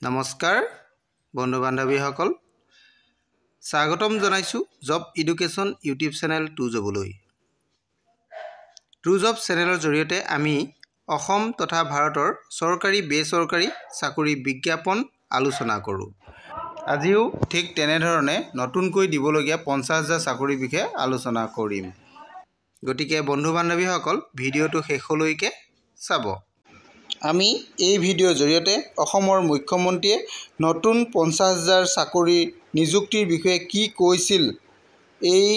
নমস্কাৰ বন্ধু বান্ধৱীসকল স্বাগতম জনাইছো job education YouTube channel to জবলৈ টু জব চেনেলৰ জৰিয়তে আমি অসম তথা ভাৰতৰ চৰকাৰী বেচৰকাৰী চাকৰি বিজ্ঞাপন আলোচনা কৰোঁ আজিও ঠিক তেনেধৰণে নতুনকৈ দিবলগীয়া 50,000 চাকৰি বিষয়ে আলোচনা কৰিম গতিকে বন্ধু বান্ধৱীসকল ভিডিঅ'টো শেষলৈকে চাব আমি এই ভিডিঅ'ৰ জৰিয়তে অসমৰ মুখ্যমন্ত্ৰীয়ে নতুন 50,000 চাকৰি নিযুক্তিৰ বিষয়ে কি কৈছিল এই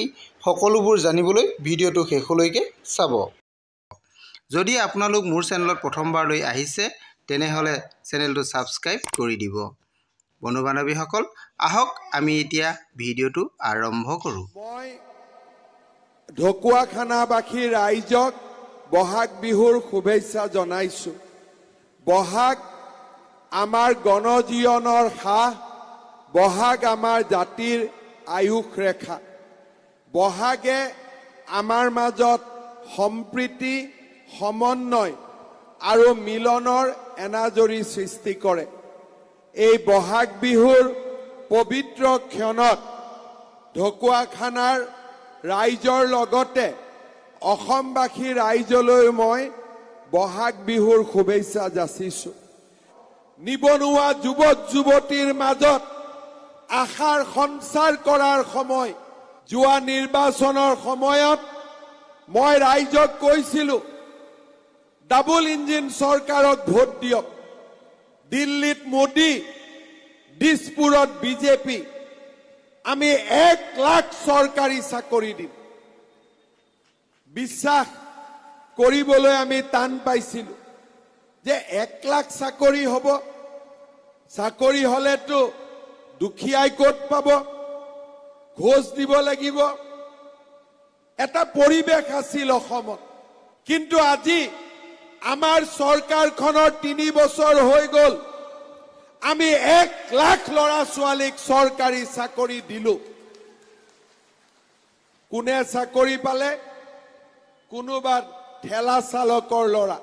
সকলোবোৰ জানিবলৈ ভিডিঅ'টো শেষলৈকে চাব যদি আপোনালোক মোৰ চেনেলত প্ৰথমবাৰলৈ আহিছে তেনেহলে চেনেলটো সাবস্ক্ৰাইব কৰি দিব বন্ধু বান্ধৱীসকল আহক আমি এতিয়া ভিডিঅ'টো আৰম্ভ কৰোঁ মই ঢকুৱাখানাবাসী ৰাইজক বহাগ বিহুৰ শুভেচ্ছা জনাইছো বহাগ আমাৰ গণজীৱনৰ সাহ বহাগ আমাৰ জাতিৰ আয়ুস ৰেখা বহাগে আমাৰ মাজত সম্প্ৰীতি সমন্বয় আৰু মিলনৰ এনাজৰী সৃষ্টি কৰে এই বহাগ বিহুৰ পবিত্ৰ ক্ষণত ঢকুৱাখানাৰ ৰাইজৰ লগতে অসমবাসী ৰাইজলৈ মই বহাগ বিহুৰ শুভেচ্ছা যাচিছো নিবনুৱা যুৱক যুৱতীৰ মাজত আশাৰ সঞ্চাৰ কৰাৰ সময় যোৱা নিৰ্বাচনৰ সময়ত মই ৰাইজক কৈছিলো ডাবল ইঞ্জিন চৰকাৰক ভোট দিয়ক দিল্লীত মোদী দিছপুৰত বিজেপি আমি 1 লাখ চৰকাৰী চাকৰি দিম বিশ্বাস কৰিবলৈ আমি টান পাইছিলো যে 1 লাখ চাকৰি হ'ব চাকৰি হলেতো দুখীয়াই ক'ত পাব ঘোষ দিব লাগিব এটা পৰিবেশ আছিল অসমত কিন্তু আজি আমাৰ চৰকাৰখনৰ 3 বছৰ হৈ গ'ল আমি 1 লাখ ল'ৰা ছোৱালীক চৰকাৰী চাকৰি দিলো কোনে চাকৰি পালে কোনোবা ঠেলা চালকৰ ল'ৰা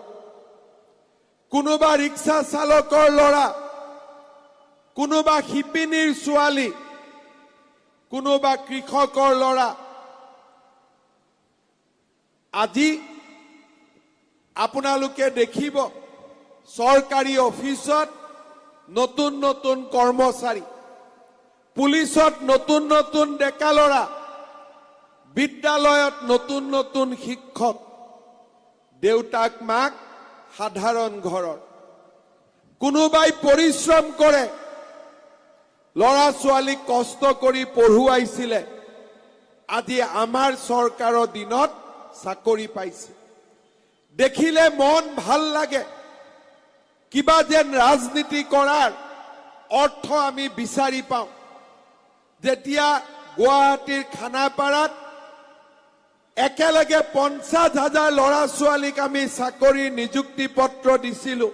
কোনোবা ৰিক্সা চালকৰ ল'ৰা কোনোবা শিপিনীৰ ছোৱালী কোনোবা কৃষকৰ ল'ৰা আজি আপোনালোকে দেখিব চৰকাৰী অফিচত নতুন নতুন কৰ্মচাৰী পুলিচত নতুন নতুন ডেকা ল'ৰা বিদ্যালয়ত নতুন নতুন শিক্ষক দেউতাক মাক সাধাৰণ ঘৰৰ কোনোবাই পৰিশ্ৰম কৰে ল'ৰা ছোৱালীক কষ্ট কৰি পঢ়ুৱাইছিলে আজি আমাৰ চৰকাৰৰ দিনত চাকৰি পাইছে দেখিলে মন ভাল লাগে কিবা যেন ৰাজনীতি কৰাৰ অৰ্থ আমি বিচাৰি পাওঁ যেতিয়া গুৱাহাটীৰ খানাপাৰাত একেলগে 50,000 ল'ৰা ছোৱালীক আমি চাকৰি নিযুক্তি পত্ৰ দিছিলো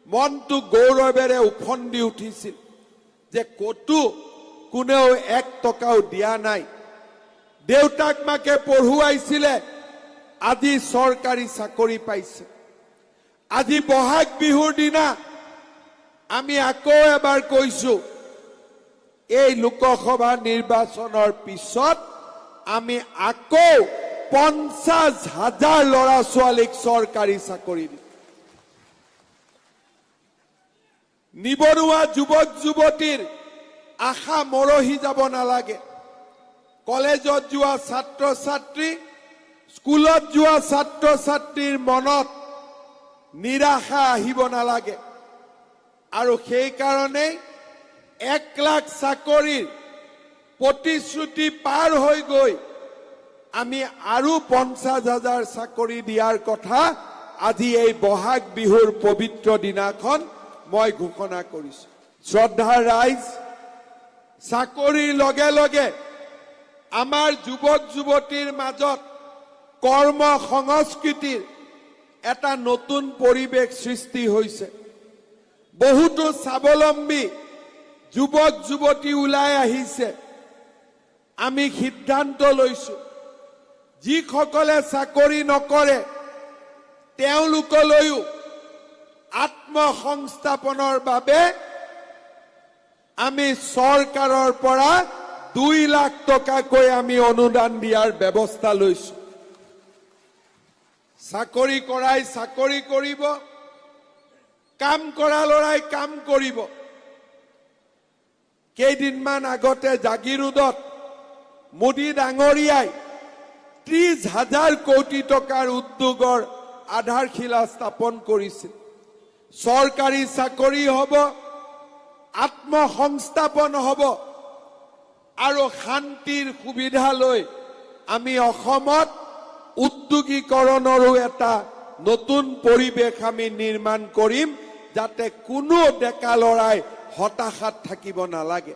মনটো গৌৰৱেৰে উফন্দি উঠিছিল যে কতো কোনেও 1 টকাও দিয়া নাই দেউতাক মাকে পঢ়ুৱাইছিলে আজি চৰকাৰী চাকৰি পাইছে আজি বহাগ বিহুৰ দিনা আমি আকৌ এবাৰ কৈছো এই লোকসভা নিৰ্বাচনৰ পিছত আমি আকৌ 50,000 ল'ৰা ছোৱালীক চৰকাৰী চাকৰি দিম নিবনুৱা যুৱক যুৱতীৰ আশা মৰহি যাব নালাগে কলেজত যোৱা ছাত্ৰ ছাত্ৰী স্কুলত যোৱা ছাত্ৰ ছাত্ৰীৰ মনত নিৰাশা আহিব নালাগে আৰু সেই কাৰণে 1 লাখ চাকৰিৰ প্ৰতিশ্ৰুতি পাৰ হৈ গৈ আমি আৰু 50,000 চাকৰি দিয়াৰ কথা আজি এই বহাগ বিহুৰ পবিত্ৰ দিনাখন মই ঘোষণা কৰিছো শ্ৰদ্ধাৰ ৰাইজ চাকৰিৰ লগে লগে আমাৰ যুৱক যুৱতীৰ মাজত কৰ্ম সংস্কৃতিৰ এটা নতুন পৰিবেশ সৃষ্টি হৈছে বহুতো স্বাৱলম্বী যুৱক যুৱতী ওলাই আহিছে আমি সিদ্ধান্ত লৈছো যিসকলে চাকৰি নকৰে তেওঁলোকলৈও আত্মসংস্থাপনৰ বাবে আমি চৰকাৰৰ পৰা 2 লাখ টকাকৈ আমি অনুদান দিয়াৰ ব্যৱস্থা লৈছো। চাকৰি কৰাই চাকৰি কৰিব, কাম কৰা লৰাই কাম কৰিব। কেইদিনমান আগতে জাগিৰোডত মোদী ডাঙৰীয়াই 30,000 কোটি টকাৰ উদ্যোগৰ আধাৰশিলা স্থাপন কৰিছিল। চৰকাৰী চাকৰি হ'ব, আত্মসংস্থাপন হ'ব আৰু শান্তিৰ সুবিধা লৈ আমি অসমত উদ্যোগীকৰণৰো এটা নতুন পৰিৱেশ আমি নিৰ্মাণ কৰিম, যাতে কোনো ডেকা লৰাই হতাশাত থাকিব নালাগে।